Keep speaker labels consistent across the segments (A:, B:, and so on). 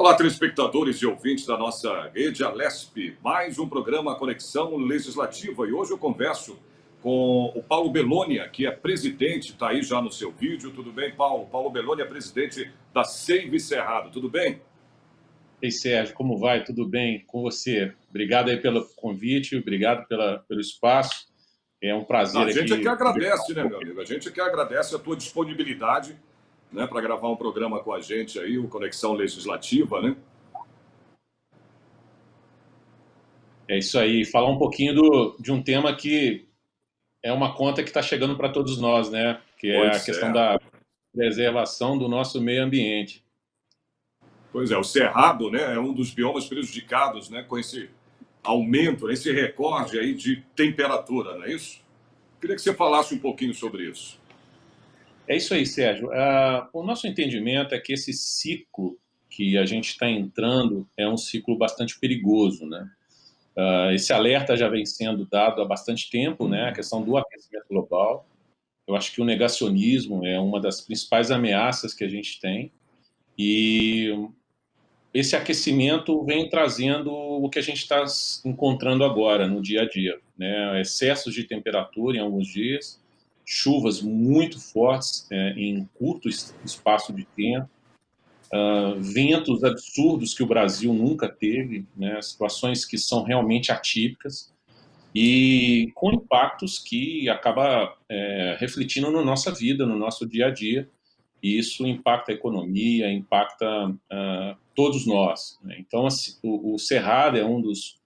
A: Olá, telespectadores e ouvintes da nossa rede Alesp, mais um programa Conexão Legislativa. E hoje eu converso com o Paulo Bellonia, que é presidente, está aí já no seu vídeo. Tudo bem, Paulo? Paulo Bellonia é presidente da Seive Cerrado. Tudo bem?
B: Ei, Sérgio, como vai? Tudo bem com você? Obrigado aí pelo convite, obrigado pelo espaço. É um prazer
A: A gente é que
B: aqui.
A: agradece, né, meu amigo? A gente é que agradece a tua disponibilidade, né, para gravar um programa com a gente aí, o Conexão Legislativa, né?
B: É isso aí, falar um pouquinho de um tema que é uma conta que está chegando para todos nós, né? Que é a
A: Pois
B: questão
A: é.
B: da preservação do nosso meio ambiente.
A: Pois é, o Cerrado, né, é um dos biomas prejudicados, né, com esse aumento, esse recorde aí de temperatura, não é isso? Queria que você falasse um pouquinho sobre isso.
B: É isso aí, Sérgio. O nosso entendimento é que esse ciclo que a gente está entrando é um ciclo bastante perigoso, né? Esse alerta já vem sendo dado há bastante tempo, né? A questão do aquecimento global. Eu acho que o negacionismo é uma das principais ameaças que a gente tem. E esse aquecimento vem trazendo o que a gente está encontrando agora no dia a dia, né? Excessos de temperatura em alguns dias, chuvas muito fortes em curto espaço de tempo, ventos absurdos que o Brasil nunca teve, né? Situações que são realmente atípicas e com impactos que acaba refletindo na nossa vida, no nosso dia a dia, e isso impacta a economia, impacta todos nós, né? Então, assim, o Cerrado é um dos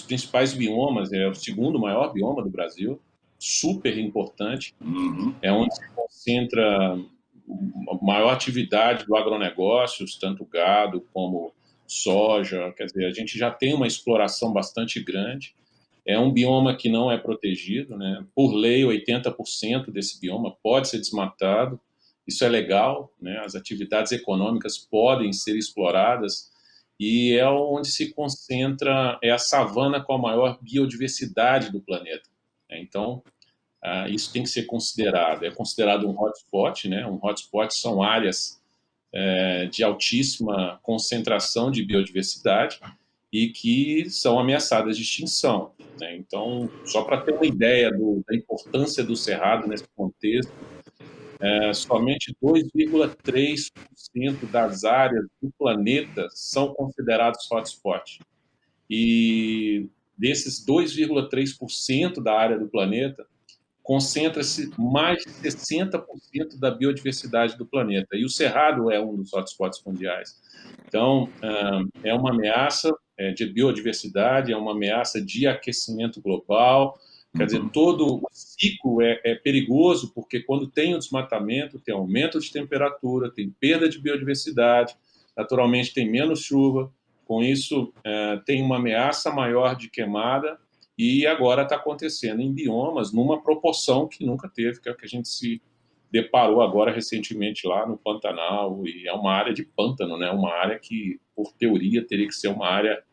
B: principais biomas, é o segundo maior bioma do Brasil, super importante,
A: Uhum.
B: é onde se concentra a maior atividade do agronegócio, tanto gado como soja, quer dizer, a gente já tem uma exploração bastante grande, é um bioma que não é protegido, né? Por lei, 80% desse bioma pode ser desmatado. Isso é legal, né? As atividades econômicas podem ser exploradas e é onde se concentra, é a savana com a maior biodiversidade do planeta, né? Então, isso tem que ser considerado. É considerado um hotspot, né? Um hotspot são áreas de altíssima concentração de biodiversidade e que são ameaçadas de extinção, né? Então, só para ter uma ideia da importância do Cerrado nesse contexto, somente 2,3% das áreas do planeta são considerados hotspot. E desses 2,3% da área do planeta, concentra-se mais de 60% da biodiversidade do planeta. E o Cerrado é um dos hotspots mundiais. Então, é uma ameaça de biodiversidade, é uma ameaça de aquecimento global. Quer dizer,
A: Uhum.
B: todo o ciclo é perigoso, porque quando tem o desmatamento, tem aumento de temperatura, tem perda de biodiversidade, naturalmente tem menos chuva, com isso tem uma ameaça maior de queimada, e agora está acontecendo em biomas numa proporção que nunca teve, que é o que a gente se deparou agora recentemente lá no Pantanal, e é uma área de pântano, né? Uma área que, por teoria, teria que ser uma área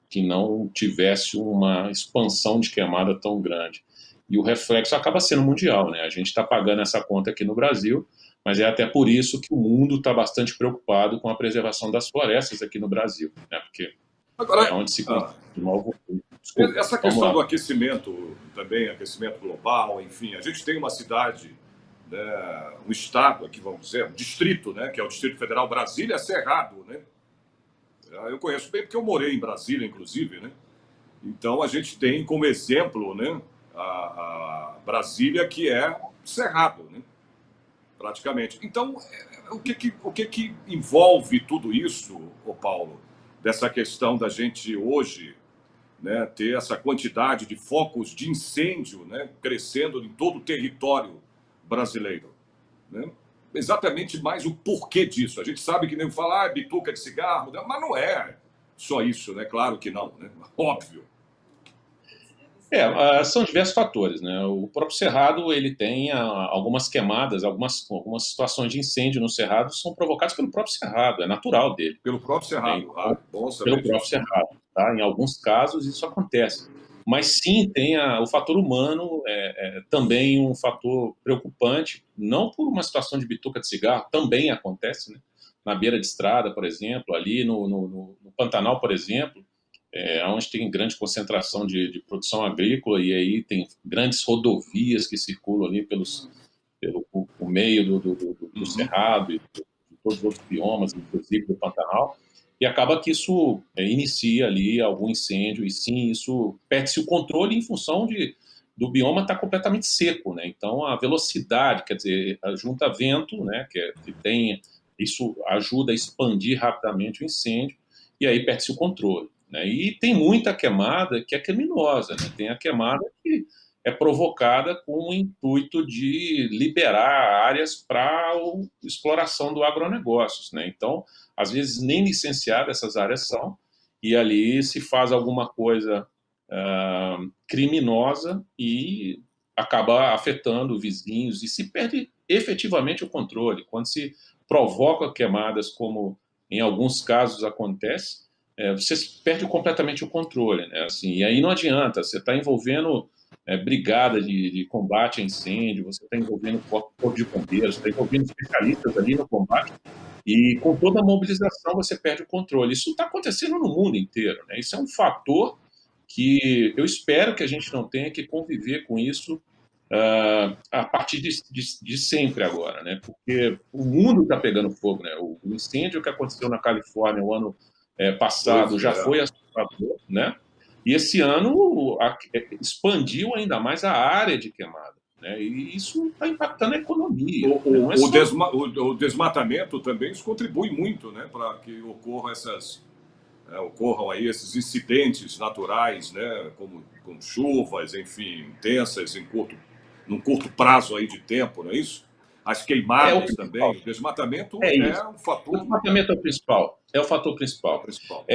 B: que não tivesse uma expansão de queimada tão grande. E o reflexo acaba sendo mundial, né? A gente está pagando essa conta aqui no Brasil, mas é até por isso que o mundo está bastante preocupado com a preservação das florestas aqui no Brasil, né? Porque é
A: Agora,
B: onde se concentra o novo. Desculpa,
A: essa
B: vamos
A: questão do
B: lá.
A: aquecimento, também aquecimento global, enfim, a gente tem uma cidade, né, um estado aqui, vamos dizer, um distrito, né, que é o Distrito Federal Brasília Cerrado, né? Eu conheço bem porque eu morei em Brasília, inclusive, né? Então a gente tem como exemplo, né, a Brasília, que é cerrado, né, praticamente. Então, o que que envolve tudo isso, ô Paulo, dessa questão da gente hoje, né, ter essa quantidade de focos de incêndio, né, crescendo em todo o território brasileiro, né? Exatamente mais o porquê disso. A gente sabe que nem falar bituca de cigarro, né, mas não é só isso, né? Claro que não, né? Óbvio.
B: São diversos fatores, né? O próprio Cerrado, ele tem algumas queimadas, algumas situações de incêndio no Cerrado são provocadas pelo próprio Cerrado, é natural dele,
A: Pelo próprio
B: né?
A: Cerrado.
B: Então,
A: Ah, bom
B: pelo
A: saber
B: próprio
A: disso.
B: Cerrado, tá? Em alguns casos isso acontece. Mas sim, tem o fator humano, também um fator preocupante, não por uma situação de bituca de cigarro, também acontece, né? na beira de estrada, por exemplo, ali no Pantanal, por exemplo, onde tem grande concentração de produção agrícola, e aí tem grandes rodovias que circulam ali pelo o meio do Cerrado e de todos os outros biomas, inclusive do Pantanal, e acaba que isso inicia ali algum incêndio, e sim, isso perde-se o controle em função do bioma estar completamente seco, né? Então, a velocidade, quer dizer, junta vento, né, isso ajuda a expandir rapidamente o incêndio, e aí perde-se o controle, né? E tem muita queimada que é criminosa, né? Tem a queimada que é provocada com o intuito de liberar áreas para a exploração do agronegócios, né? Então, às vezes, nem licenciadas essas áreas são, e ali se faz alguma coisa criminosa e acaba afetando vizinhos e se perde efetivamente o controle. Quando se provoca queimadas, como em alguns casos acontece, você perde completamente o controle, né? Assim, e aí não adianta, você está envolvendo brigada de combate a incêndio, você está envolvendo corpo de bombeiros, está envolvendo especialistas ali no combate, e com toda a mobilização você perde o controle. Isso está acontecendo no mundo inteiro, né? Isso é um fator que eu espero que a gente não tenha que conviver com isso a partir de sempre agora, né? Porque o mundo está pegando fogo, né? O incêndio que aconteceu na Califórnia o ano passado já foi assustador, né? E esse ano expandiu ainda mais a área de queimada, né? E isso está impactando a economia.
A: O desmatamento também isso contribui muito, né, para que ocorram aí esses incidentes naturais, né, como chuvas, enfim, intensas num curto prazo aí de tempo, não é isso? As queimadas também, o desmatamento é um fator.
B: O desmatamento é o principal, é o fator
A: É o
B: principal.
A: principal.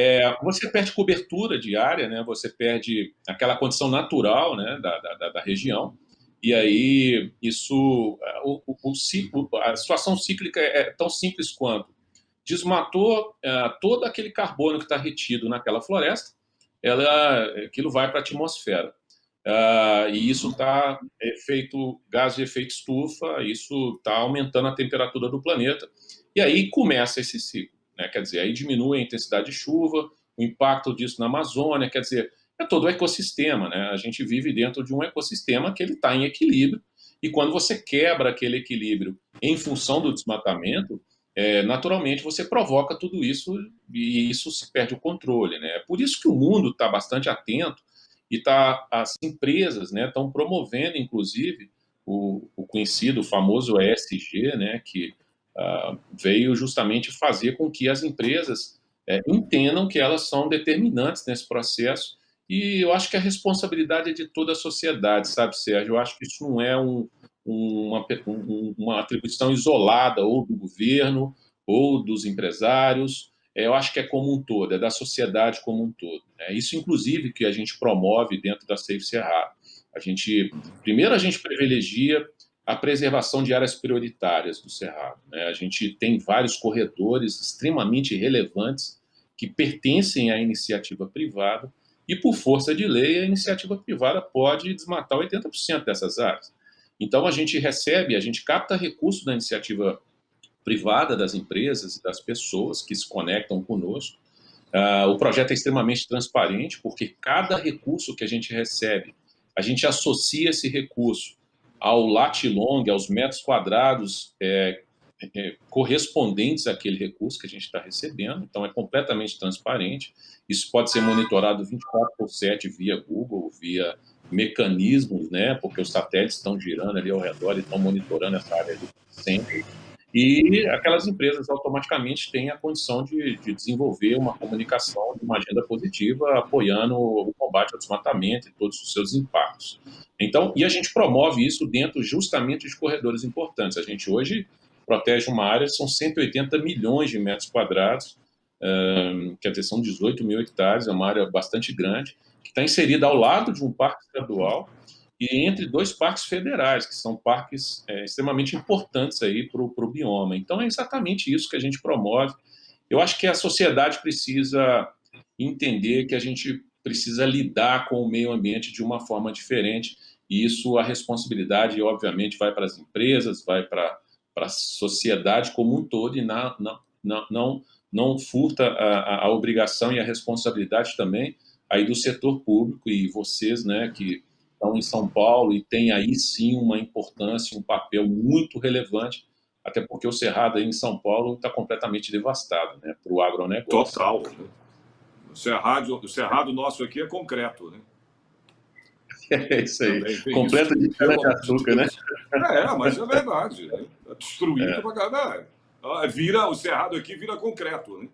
B: Você perde cobertura de área, né? Você perde aquela condição natural, né, da região, e aí isso, a situação cíclica é tão simples quanto desmatou todo aquele carbono que está retido naquela floresta, aquilo vai para a atmosfera. E isso está gás de efeito estufa, isso está aumentando a temperatura do planeta. E aí começa esse ciclo, né? Quer dizer, aí diminui a intensidade de chuva, o impacto disso na Amazônia, quer dizer, é todo o ecossistema, né? A gente vive dentro de um ecossistema que ele está em equilíbrio, e quando você quebra aquele equilíbrio em função do desmatamento, naturalmente você provoca tudo isso e isso se perde o controle, né? É por isso que o mundo está bastante atento e as empresas, né, estão promovendo, inclusive, o conhecido, o famoso ESG, né, que veio justamente fazer com que as empresas entendam que elas são determinantes nesse processo, e eu acho que a responsabilidade é de toda a sociedade, sabe, Sérgio? Eu acho que isso não é uma atribuição isolada ou do governo ou dos empresários. Eu acho que é como um todo, é da sociedade como um todo. É isso, inclusive, que a gente promove dentro da Safe Cerrado. Primeiro, a gente privilegia a preservação de áreas prioritárias do Cerrado, né? A gente tem vários corredores extremamente relevantes que pertencem à iniciativa privada e, por força de lei, a iniciativa privada pode desmatar 80% dessas áreas. Então, a gente capta recursos da iniciativa privada, das empresas e das pessoas que se conectam conosco. O projeto é extremamente transparente, porque cada recurso que a gente recebe, a gente associa esse recurso ao lat-long, aos metros quadrados correspondentes àquele recurso que a gente está recebendo. Então, é completamente transparente. Isso pode ser monitorado 24/7 via Google, via mecanismos, né? Porque os satélites estão girando ali ao redor e estão monitorando essa área sempre. E aquelas empresas automaticamente têm a condição de desenvolver uma comunicação, de uma agenda positiva, apoiando o combate ao desmatamento e todos os seus impactos. Então, e a gente promove isso dentro justamente de corredores importantes. A gente hoje protege uma área, são 180 milhões de metros quadrados, quer dizer, são 18 mil hectares, é uma área bastante grande, que está inserida ao lado de um parque estadual e entre dois parques federais, que são parques extremamente importantes aí para o bioma. Então, é exatamente isso que a gente promove. Eu acho que a sociedade precisa entender que a gente precisa lidar com o meio ambiente de uma forma diferente, e isso, a responsabilidade, obviamente, vai para as empresas, vai para a sociedade como um todo, e não furta a obrigação e a responsabilidade também aí do setor público e vocês, né, que estão em São Paulo e tem aí sim uma importância, um papel muito relevante, até porque o Cerrado aí em São Paulo está completamente devastado, né, para o agronegócio.
A: Total. Né? O cerrado nosso aqui é concreto, né?
B: É isso aí.
A: Também tem
B: Completo
A: isso.
B: de cana-de-açúcar, né?
A: Mas é verdade. Né? Tá destruído pra caralho. O cerrado aqui vira concreto, né?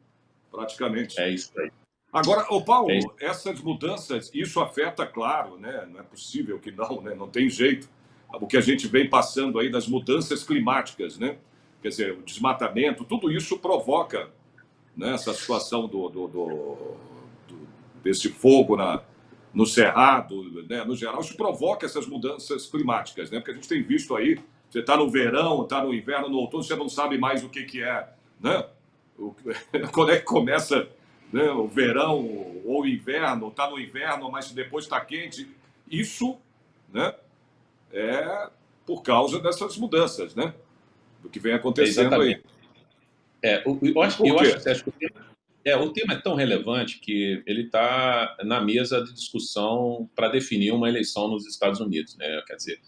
A: Praticamente.
B: É isso aí.
A: Agora, ô Paulo,
B: É isso.
A: essas mudanças, isso afeta, claro, né? Não é possível que não, né? Não tem jeito. O que a gente vem passando aí das mudanças climáticas, né? Quer dizer, o desmatamento, tudo isso provoca, né, essa situação desse fogo no cerrado, né? No geral, isso provoca essas mudanças climáticas, né? Porque a gente tem visto aí, você está no verão, está no inverno, no outono, você não sabe mais o que é, né? Quando é que começa, né, o verão ou o inverno, está no inverno, mas depois está quente. Isso, né, é por causa dessas mudanças, né? Do que vem acontecendo aí.
B: Eu acho, Sérgio, que o tema é tão relevante que ele está na mesa de discussão para definir uma eleição nos Estados Unidos, né? Quer dizer,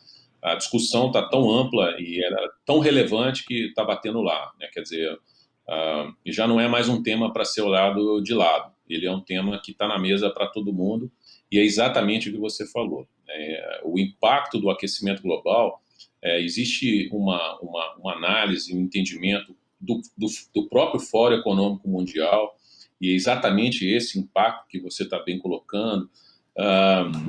B: a discussão está tão ampla e era tão relevante que está batendo lá, né? Quer dizer, e já não é mais um tema para ser olhado de lado. Ele é um tema que está na mesa para todo mundo e é exatamente o que você falou. O impacto do aquecimento global, existe uma análise, um entendimento do próprio Fórum Econômico Mundial, e é exatamente esse impacto que você está bem colocando.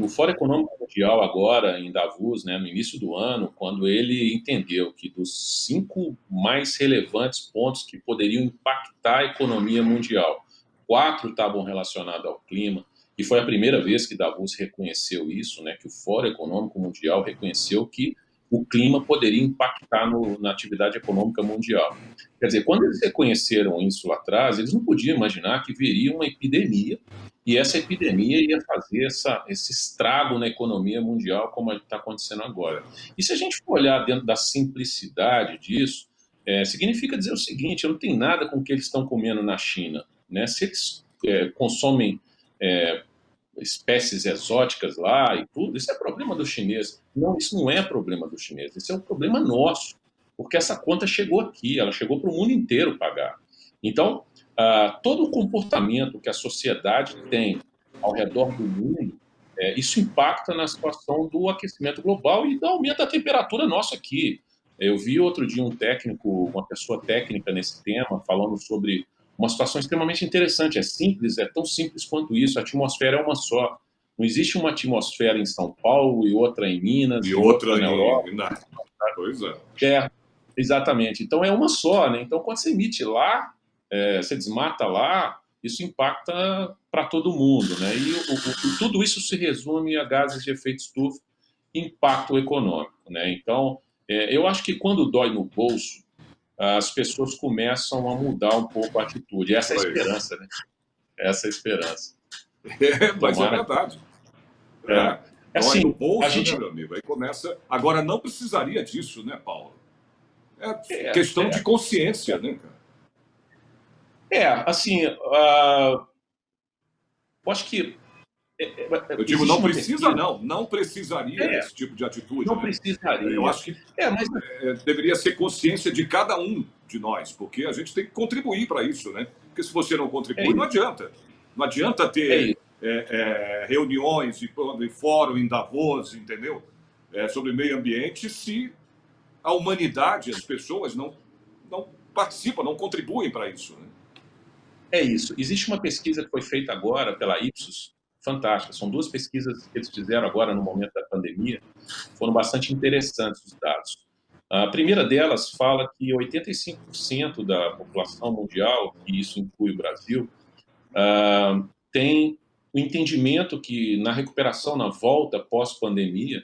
B: O Fórum Econômico Mundial agora, em Davos, né, no início do ano, quando ele entendeu que dos 5 mais relevantes pontos que poderiam impactar a economia mundial, 4 estavam relacionados ao clima, e foi a primeira vez que Davos reconheceu isso, né, que o Fórum Econômico Mundial reconheceu que o clima poderia impactar na atividade econômica mundial. Quer dizer, quando eles reconheceram isso lá atrás, eles não podiam imaginar que viria uma epidemia e essa epidemia ia fazer esse estrago na economia mundial como está acontecendo agora. E se a gente for olhar dentro da simplicidade disso, significa dizer o seguinte, não tem nada com o que eles estão comendo na China. Né? Se eles consomem espécies exóticas lá e tudo, isso é problema do chinês. Não, isso não é problema do chinês, isso é um problema nosso, porque essa conta chegou aqui, ela chegou para o mundo inteiro pagar. Então, todo o comportamento que a sociedade tem ao redor do mundo, isso impacta na situação do aquecimento global e do aumento da temperatura nossa aqui. Eu vi outro dia uma pessoa técnica nesse tema, falando sobre uma situação extremamente interessante. É simples, é tão simples quanto isso. A atmosfera é uma só. Não existe uma atmosfera em São Paulo e outra em Minas
A: e outra
B: na Europa.
A: Pois é.
B: Exatamente. Então é uma só, né? Então quando você emite lá, você desmata lá, isso impacta para todo mundo, né? E tudo isso se resume a gases de efeito estufa e impacto econômico, né? Então eu acho que quando dói no bolso, as pessoas começam a mudar um pouco a atitude. Essa é a esperança, né? Essa é a esperança.
A: Mas é verdade.
B: Assim,
A: no bolso, né, meu amigo? Aí começa... Agora, não precisaria disso, né, Paulo? É questão de consciência, né, cara?
B: Assim, eu acho que...
A: Eu digo, não precisa, não precisaria desse tipo de atitude.
B: Não precisaria.
A: Eu acho que deveria ser consciência de cada um de nós, porque a gente tem que contribuir para isso, né? Porque se você não contribui, não adianta. Não adianta ter reuniões em fórum, em Davos, entendeu? Sobre meio ambiente, se a humanidade, as pessoas não participam, não contribuem para isso, né?
B: É isso. Existe uma pesquisa que foi feita agora pela Ipsos, fantástica. São 2 pesquisas que eles fizeram agora no momento da pandemia. Foram bastante interessantes os dados. A primeira delas fala que 85% da população mundial, e isso inclui o Brasil, tem o entendimento que na recuperação, na volta pós-pandemia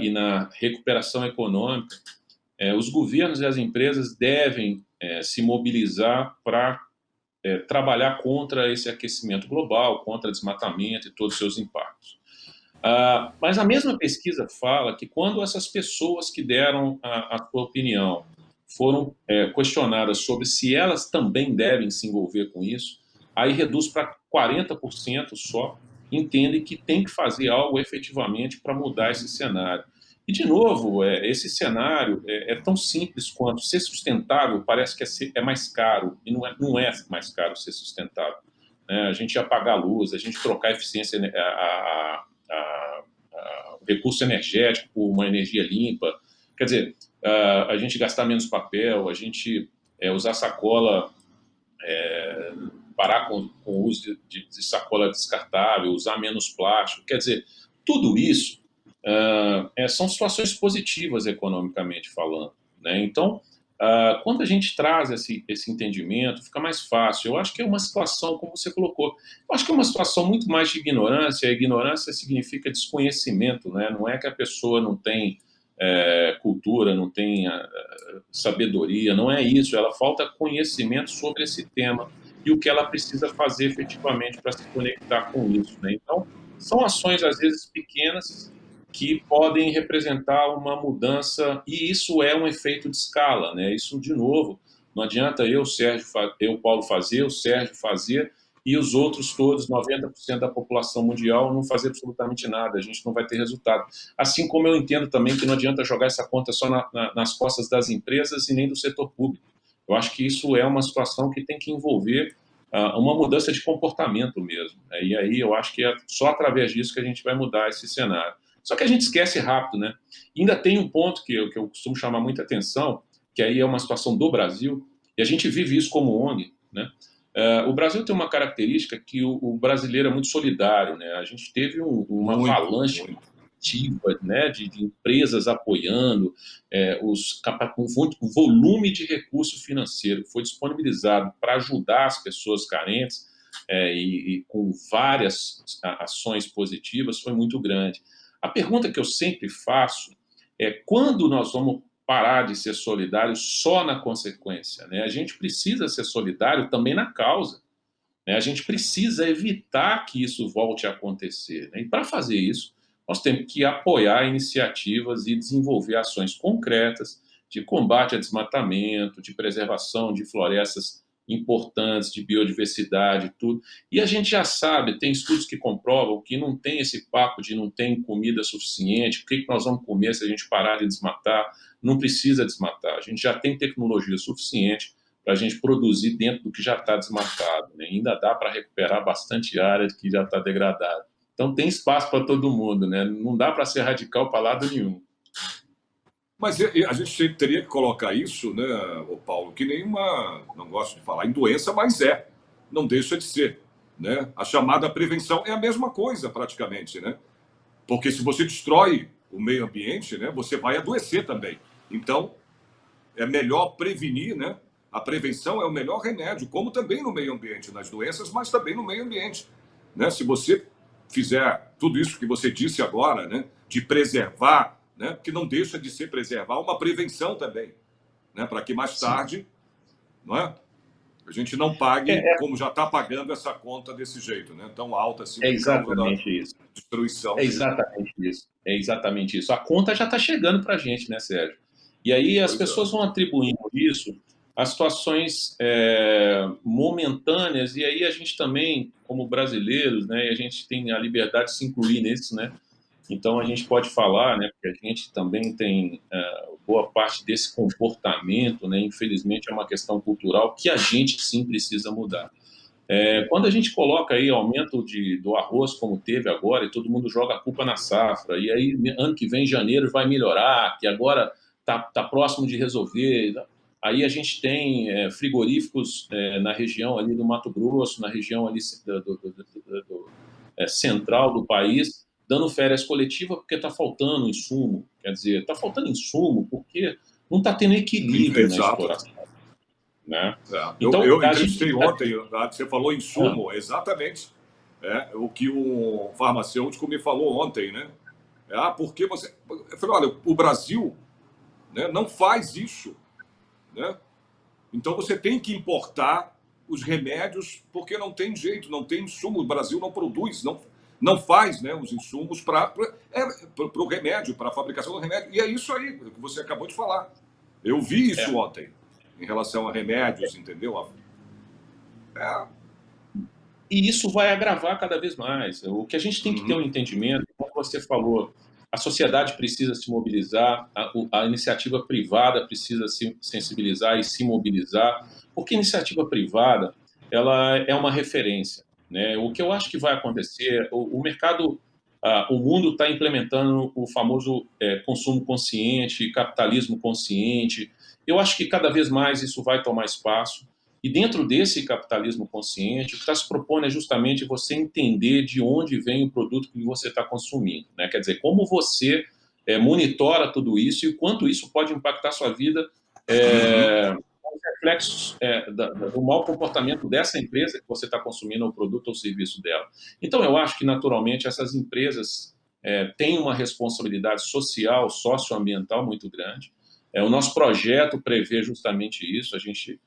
B: e na recuperação econômica, os governos e as empresas devem se mobilizar para trabalhar contra esse aquecimento global, contra desmatamento e todos os seus impactos. Mas a mesma pesquisa fala que quando essas pessoas que deram a sua opinião foram questionadas sobre se elas também devem se envolver com isso, aí reduz para 40% só, entendem que tem que fazer algo efetivamente para mudar esse cenário. E, de novo, esse cenário é tão simples quanto ser sustentável parece que é mais caro, e não é mais caro ser sustentável. A gente apagar a luz, a gente trocar a eficiência, o recurso energético por uma energia limpa, quer dizer, a gente gastar menos papel, a gente usar sacola, parar com o uso de sacola descartável, usar menos plástico, quer dizer, tudo isso são situações positivas economicamente falando, né? Então, quando a gente traz esse entendimento, fica mais fácil. Eu acho que é uma situação, como você colocou, eu acho que é uma situação muito mais de ignorância. A ignorância significa desconhecimento, né? Não é que a pessoa não tem cultura, não tem sabedoria, não é isso. Ela falta conhecimento sobre esse tema e o que ela precisa fazer efetivamente para se conectar com isso, né? Então, são ações, às vezes, pequenas, que podem representar uma mudança, e isso é um efeito de escala, né? Isso, de novo, não adianta Paulo, fazer, o Sérgio fazer, e os outros todos, 90% da população mundial, não fazer absolutamente nada, a gente não vai ter resultado. Assim como eu entendo também que não adianta jogar essa conta só nas costas das empresas e nem do setor público. Eu acho que isso é uma situação que tem que envolver uma mudança de comportamento mesmo, né? E aí eu acho que é só através disso que a gente vai mudar esse cenário. Só que a gente esquece rápido, né? E ainda tem um ponto que eu costumo chamar muita atenção, que aí é uma situação do Brasil, e a gente vive isso como ONG, né? O Brasil tem uma característica que o brasileiro é muito solidário, né? A gente teve uma avalanche ativa, né, de empresas apoiando, o volume de recurso financeiro que foi disponibilizado para ajudar as pessoas carentes e com várias ações positivas foi muito grande. A pergunta que eu sempre faço é quando nós vamos parar de ser solidários só na consequência, né? A gente precisa ser solidário também na causa, né? A gente precisa evitar que isso volte a acontecer, né? E para fazer isso, nós temos que apoiar iniciativas e desenvolver ações concretas de combate a desmatamento, de preservação de florestas importantes, de biodiversidade, tudo. E a gente já sabe, tem estudos que comprovam que não tem esse papo de não tem comida suficiente, o que nós vamos comer se a gente parar de desmatar? Não precisa desmatar, a gente já tem tecnologia suficiente para a gente produzir dentro do que já está desmatado, né? Ainda dá para recuperar bastante área que já está degradada. Então tem espaço para todo mundo, né? Não dá para ser radical para lado nenhum.
A: Mas a gente teria que colocar isso, né, Paulo, que nenhuma, não gosto de falar em doença, mas não deixa de ser, né? A chamada prevenção é a mesma coisa praticamente, né? Porque se você destrói o meio ambiente, né, você vai adoecer também. Então, é melhor prevenir, né? A prevenção é o melhor remédio, como também no meio ambiente, nas doenças, mas também no meio ambiente, né? Se você fizer tudo isso que você disse agora, né, de preservar, né, porque não deixa de ser preservar uma prevenção também, né, para que mais tarde, não é, a gente não pague como já está pagando essa conta desse jeito, né, tão alta assim,
B: por causa da
A: destruição.
B: É exatamente isso. É exatamente isso. A conta já está chegando para a gente, né, Sérgio? E aí as pessoas vão atribuindo isso a situações momentâneas, e aí a gente também, como brasileiros, né, a gente tem a liberdade de se incluir nisso, né? Então a gente pode falar, né, porque a gente também tem boa parte desse comportamento, né, infelizmente é uma questão cultural que a gente sim precisa mudar. Quando a gente coloca aí aumento do arroz, como teve agora, e todo mundo joga a culpa na safra, e aí ano que vem, janeiro, vai melhorar, que agora tá próximo de resolver. Aí a gente tem frigoríficos na região ali do Mato Grosso, na região ali central do país, dando férias coletivas porque está faltando insumo. Quer dizer, está faltando insumo porque não está tendo equilíbrio na exploração. Né?
A: Então, eu entrevistei ontem, você falou insumo, exatamente o que o farmacêutico me falou ontem, né? Porque você... Eu falei, olha, o Brasil, né, não faz isso, né? Então você tem que importar os remédios porque não tem jeito, não tem insumo, o Brasil não produz, não faz, né, os insumos para o remédio, para a fabricação do remédio. E é isso aí que você acabou de falar. Eu vi isso ontem, em relação a remédios, entendeu? É.
B: E isso vai agravar cada vez mais. O que a gente tem que ter um entendimento, como você falou, a sociedade precisa se mobilizar, a iniciativa privada precisa se sensibilizar e se mobilizar, porque a iniciativa privada ela é uma referência, né? O que eu acho que vai acontecer, o mercado, o mundo está implementando o famoso consumo consciente, capitalismo consciente. Eu acho que cada vez mais isso vai tomar espaço. E dentro desse capitalismo consciente, o que está se propondo é justamente você entender de onde vem o produto que você está consumindo, né? Quer dizer, como você monitora tudo isso e o quanto isso pode impactar a sua vida, os reflexos do mau comportamento dessa empresa que você está consumindo o produto ou o serviço dela. Então, eu acho que, naturalmente, essas empresas têm uma responsabilidade social, socioambiental muito grande. O nosso projeto prevê justamente isso, a gente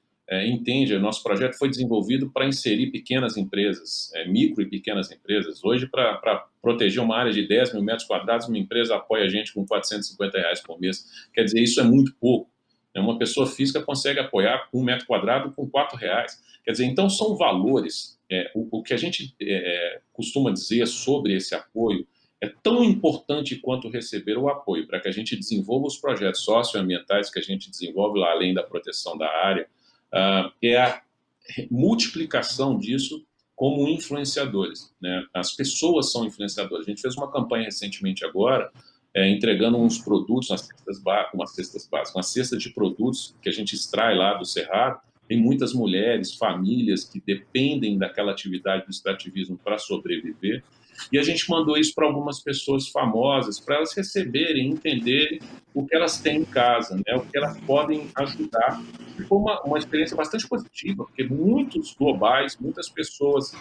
B: entende, o nosso projeto foi desenvolvido para inserir pequenas empresas, micro e pequenas empresas. Hoje, para proteger uma área de 10 mil metros quadrados, uma empresa apoia a gente com R$ 450 por mês. Quer dizer, isso é muito pouco. Uma pessoa física consegue apoiar um metro quadrado com R$ 4. Quer dizer, então são valores. O que a gente costuma dizer sobre esse apoio é tão importante quanto receber o apoio, para que a gente desenvolva os projetos socioambientais que a gente desenvolve lá além da proteção da área, é a multiplicação disso como influenciadores, né? As pessoas são influenciadoras. A gente fez uma campanha recentemente agora, entregando uns produtos, umas cestas básicas, uma cesta de produtos que a gente extrai lá do Cerrado. Tem muitas mulheres, famílias que dependem daquela atividade do extrativismo para sobreviver. E a gente mandou isso para algumas pessoas famosas, para elas receberem, entenderem o que elas têm em casa, né? O que elas podem ajudar. E foi uma experiência bastante positiva, porque muitos globais, muitas pessoas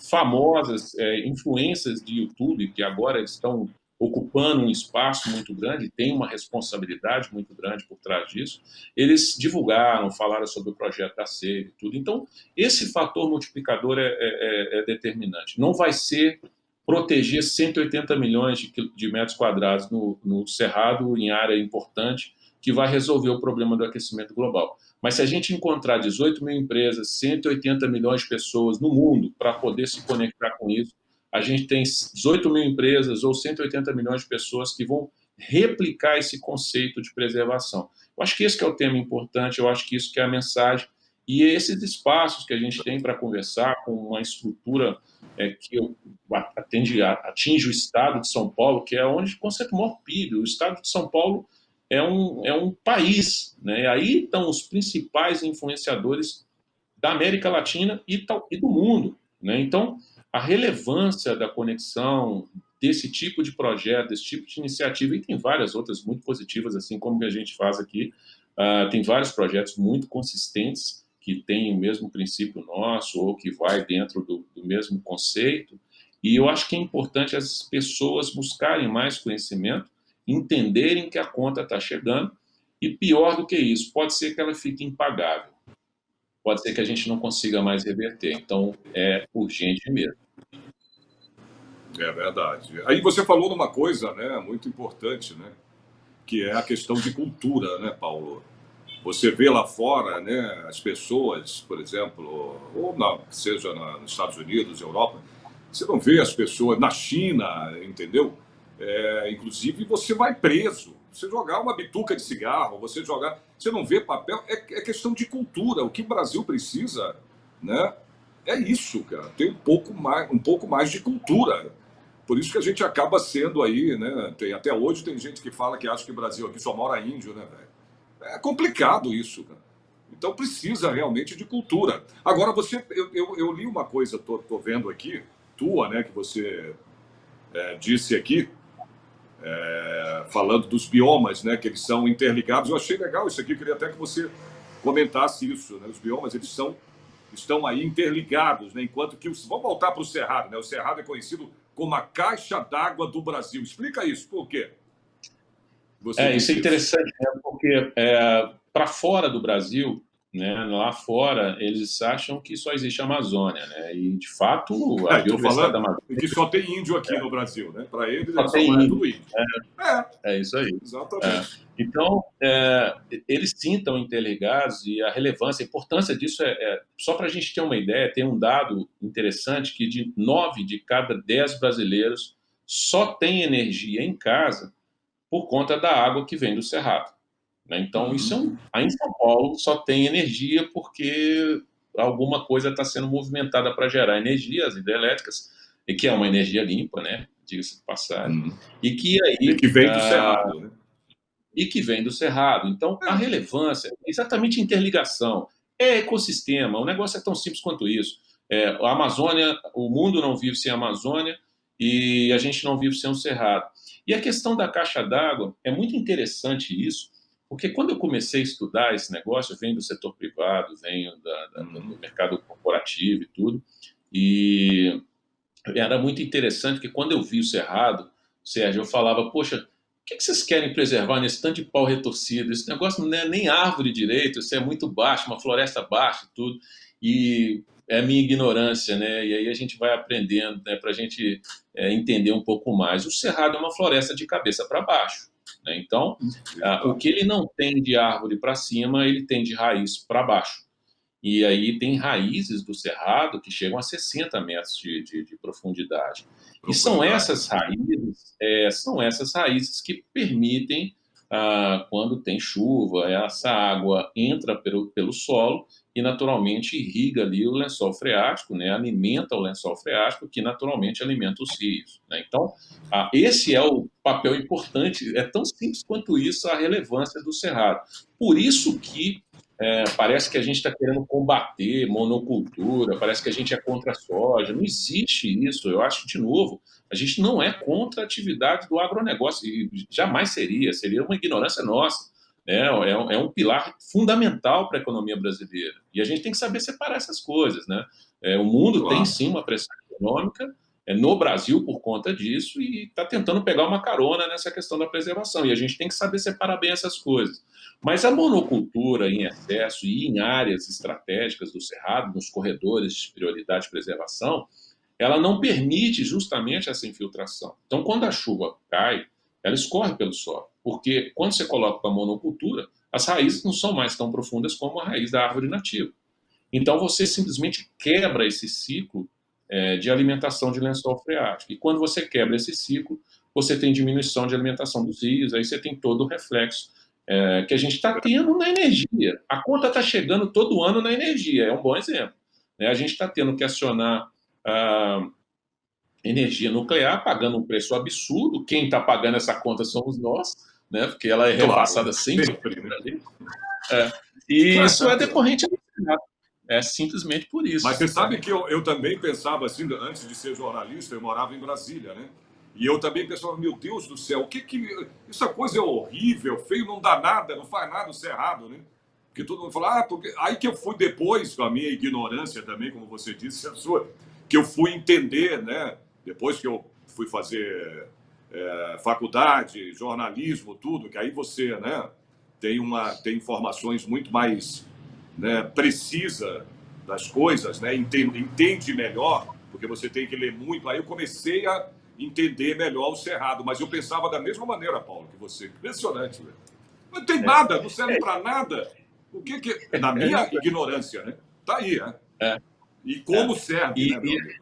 B: famosas, influências de YouTube, que agora estão ocupando um espaço muito grande, tem uma responsabilidade muito grande por trás disso, eles divulgaram, falaram sobre o projeto da Save e tudo. Então, esse fator multiplicador é determinante. Não vai ser proteger 180 milhões de metros quadrados no Cerrado, em área importante, que vai resolver o problema do aquecimento global. Mas se a gente encontrar 18 mil empresas, 180 milhões de pessoas no mundo para poder se conectar com isso, a gente tem 18 mil empresas ou 180 milhões de pessoas que vão replicar esse conceito de preservação. Eu acho que esse que é o tema importante, eu acho que isso que é a mensagem. E esses espaços que a gente tem para conversar com uma estrutura que atinge o estado de São Paulo, que é onde concentra o maior PIB. O estado de São Paulo é um país, né? E aí estão os principais influenciadores da América Latina e do mundo, né? Então, a relevância da conexão desse tipo de projeto, desse tipo de iniciativa, e tem várias outras muito positivas, assim como que a gente faz aqui, tem vários projetos muito consistentes que têm o mesmo princípio nosso ou que vai dentro do mesmo conceito, e eu acho que é importante as pessoas buscarem mais conhecimento, entenderem que a conta está chegando, e pior do que isso, pode ser que ela fique impagável, pode ser que a gente não consiga mais reverter, então é urgente mesmo.
A: É verdade. Aí você falou numa coisa, né, muito importante, né, que é a questão de cultura, né, Paulo? Você vê lá fora, né, as pessoas, por exemplo, ou não, seja nos Estados Unidos, Europa, você não vê as pessoas na China, entendeu? Inclusive, você vai preso. Você jogar uma bituca de cigarro, você não vê papel, é questão de cultura. O que o Brasil precisa, né, é isso, cara. Tem um pouco mais de cultura. Por isso que a gente acaba sendo aí, né? Até hoje tem gente que fala que acha que o Brasil aqui só mora índio, né, velho? É complicado isso, cara. Então precisa realmente de cultura. Agora, eu li uma coisa, tô vendo aqui, tua, né, que você disse aqui, falando dos biomas, né, que eles são interligados. Eu achei legal isso aqui, queria até que você comentasse isso, né? Os biomas, eles estão aí interligados, né? Enquanto que vamos voltar para o Cerrado, né? O Cerrado é conhecido como a caixa d'água do Brasil. Explica isso, por quê?
B: Isso é interessante, né? Porque para fora do Brasil, né? Lá fora, eles acham que só existe a Amazônia, né? E, de fato, a
A: Estou
B: biodiversidade da
A: falando
B: Amazônia
A: que só tem índio aqui no Brasil, né? Para eles,
B: só
A: eles só
B: tem
A: falam, é
B: índio.
A: tudo índio. É,
B: É isso aí.
A: exatamente.
B: Então, eles sim estão interligados e a relevância, a importância disso só para a gente ter uma ideia, tem um dado interessante que de 9 de cada 10 brasileiros só tem energia em casa por conta da água que vem do Cerrado, né? Então, aí em São Paulo só tem energia porque alguma coisa está sendo movimentada para gerar energia, as hidrelétricas, e que é uma energia limpa, né? Diga-se de passagem, e que
A: E
B: aí
A: que vem do Cerrado, né?
B: e que vem do Cerrado. Então, a relevância é exatamente interligação, é ecossistema, o negócio é tão simples quanto isso. A Amazônia, o mundo não vive sem a Amazônia e a gente não vive sem o Cerrado. E a questão da caixa d'água, é muito interessante isso, porque quando eu comecei a estudar esse negócio, eu venho do setor privado, venho do mercado corporativo e tudo, e era muito interessante que quando eu vi o Cerrado, Sérgio, eu falava, poxa, o que vocês querem preservar nesse tanto de pau retorcido? Esse negócio não é nem árvore direito, isso é muito baixo, uma floresta baixa e tudo. E é a minha ignorância, né? E aí a gente vai aprendendo, né, para a gente entender um pouco mais. O Cerrado é uma floresta de cabeça para baixo, né? Então, o que ele não tem de árvore para cima, ele tem de raiz para baixo. E aí tem raízes do cerrado que chegam a 60 metros de profundidade. E são essas raízes que permitem, quando tem chuva, essa água entra pelo solo e naturalmente irriga ali o lençol freático, né? Alimenta o lençol freático, que naturalmente alimenta os rios, né? Então, esse é o papel importante, é tão simples quanto isso a relevância do cerrado. Por isso que parece que a gente está querendo combater monocultura, parece que a gente é contra a soja. Não existe isso. Eu acho, de novo, a gente não é contra a atividade do agronegócio, e jamais seria uma ignorância nossa. Né? É um pilar fundamental para a economia brasileira. E a gente tem que saber separar essas coisas. Né? O mundo tem, sim, uma pressão econômica no Brasil por conta disso e está tentando pegar uma carona nessa questão da preservação. E a gente tem que saber separar bem essas coisas. Mas a monocultura em excesso e em áreas estratégicas do Cerrado, nos corredores de prioridade de preservação, ela não permite justamente essa infiltração. Então, quando a chuva cai, ela escorre pelo solo, porque quando você coloca a monocultura, as raízes não são mais tão profundas como a raiz da árvore nativa. Então, você simplesmente quebra esse ciclo de alimentação de lençol freático. E quando você quebra esse ciclo, você tem diminuição de alimentação dos rios, aí você tem todo o reflexo que a gente está tendo na energia. A conta está chegando todo ano na energia, é um bom exemplo. Né? A gente está tendo que acionar energia nuclear, pagando um preço absurdo. Quem está pagando essa conta somos nós, né? Porque ela é repassada sempre. E isso é decorrente do Cerrado. É simplesmente por isso.
A: Mas você sabe que eu também pensava assim, antes de ser jornalista, eu morava em Brasília, né? E eu também pensava, meu Deus do céu, essa coisa é horrível, feio, não dá nada, não faz nada o Cerrado, né? Porque todo mundo fala, porque... Aí que eu fui depois, com a minha ignorância também, como você disse, a sua, que eu fui entender, né? Depois que eu fui fazer faculdade, jornalismo, tudo, que aí você, né, tem informações muito mais, né, precisa das coisas, né? Entende melhor, porque você tem que ler muito. Aí eu comecei a entender melhor o Cerrado, mas eu pensava da mesma maneira, Paulo, que você. Impressionante, velho. Não tem nada, não serve para nada. O que na minha ignorância, né? Tá aí, né? E como serve, né, meu amigo?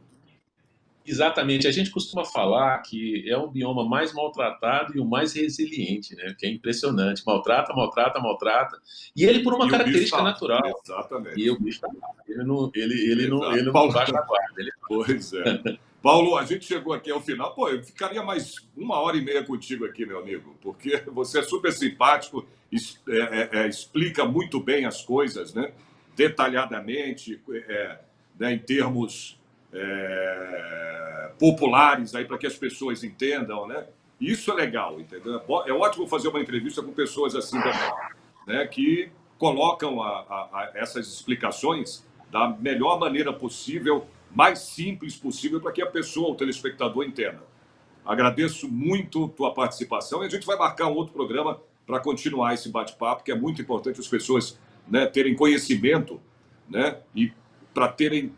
B: Exatamente. A gente costuma falar que é o bioma mais maltratado e o mais resiliente, né? Que é impressionante. Maltrata, maltrata, maltrata. E ele por uma característica natural.
A: Exatamente.
B: E o bicho tá lá. Ele não baixa a guarda.
A: Pois é. Paulo, a gente chegou aqui ao final. Pô, eu ficaria mais 1h30 contigo aqui, meu amigo, porque você é super simpático, explica muito bem as coisas, né? Detalhadamente, né, em termos populares, aí para que as pessoas entendam, né? Isso é legal, entendeu? É ótimo fazer uma entrevista com pessoas assim também, né? Que colocam essas explicações da melhor maneira possível, mais simples possível, para que a pessoa, o telespectador, entenda. Agradeço muito tua participação e a gente vai marcar um outro programa para continuar esse bate-papo, que é muito importante as pessoas né, terem conhecimento, né, e para terem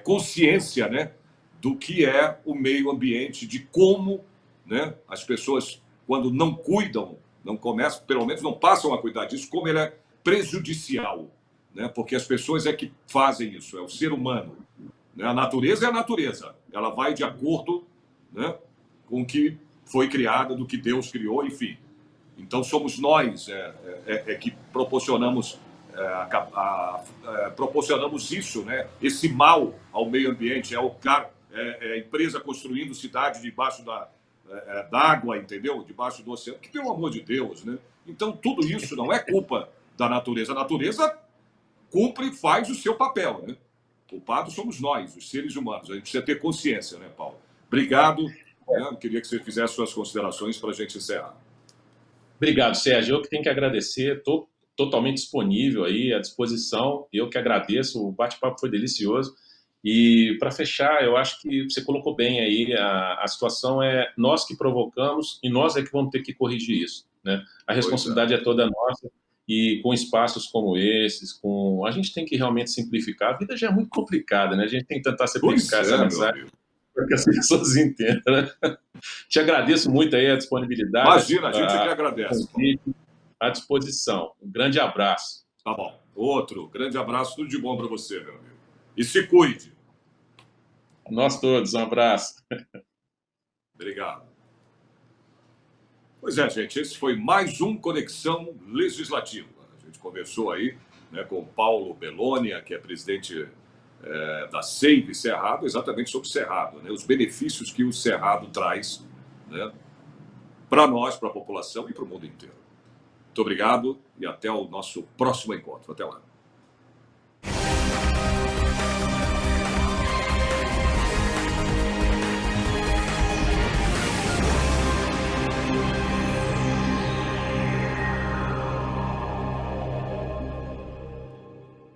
A: consciência, né, do que é o meio ambiente, de como, né, as pessoas, quando não cuidam, não começam, pelo menos não passam a cuidar disso, como ele é prejudicial, né, porque as pessoas é que fazem isso, é o ser humano. Né? A natureza é a natureza, ela vai de acordo, né, com o que foi criada, do que Deus criou, enfim. Então somos nós que proporcionamos proporcionamos isso, né? Esse mal ao meio ambiente, a empresa construindo cidade debaixo d'água, entendeu? Debaixo do oceano, que pelo amor de Deus, né? Então tudo isso não é culpa da natureza. A natureza cumpre e faz o seu papel, né? Culpados somos nós, os seres humanos. A gente precisa ter consciência, né, Paulo? Obrigado. Né? Eu queria que você fizesse suas considerações para a gente encerrar.
B: Obrigado, Sérgio. Eu que tenho que agradecer. Estou totalmente disponível aí, à disposição. Eu que agradeço. O bate-papo foi delicioso. E, para fechar, eu acho que você colocou bem aí, a situação é nós que provocamos e nós é que vamos ter que corrigir isso, né? A responsabilidade é toda nossa. E com espaços como esses, a gente tem que realmente simplificar. A vida já é muito complicada, né? A gente tem que tentar simplificar essa mensagem para que as pessoas entendam, né? Te agradeço muito aí a disponibilidade.
A: Imagina, a gente que agradece.
B: À disposição. Um grande abraço.
A: Tá bom. Outro grande abraço, tudo de bom para você, meu amigo. E se cuide.
B: Nós todos, um abraço.
A: Obrigado. Pois é, gente, esse foi mais um Conexão Legislativa. A gente conversou aí, né, com o Paulo Bellonia, que é presidente da Seive Cerrado, exatamente sobre o Cerrado, né, os benefícios que o Cerrado traz, né, para nós, para a população e para o mundo inteiro. Muito obrigado e até o nosso próximo encontro. Até lá.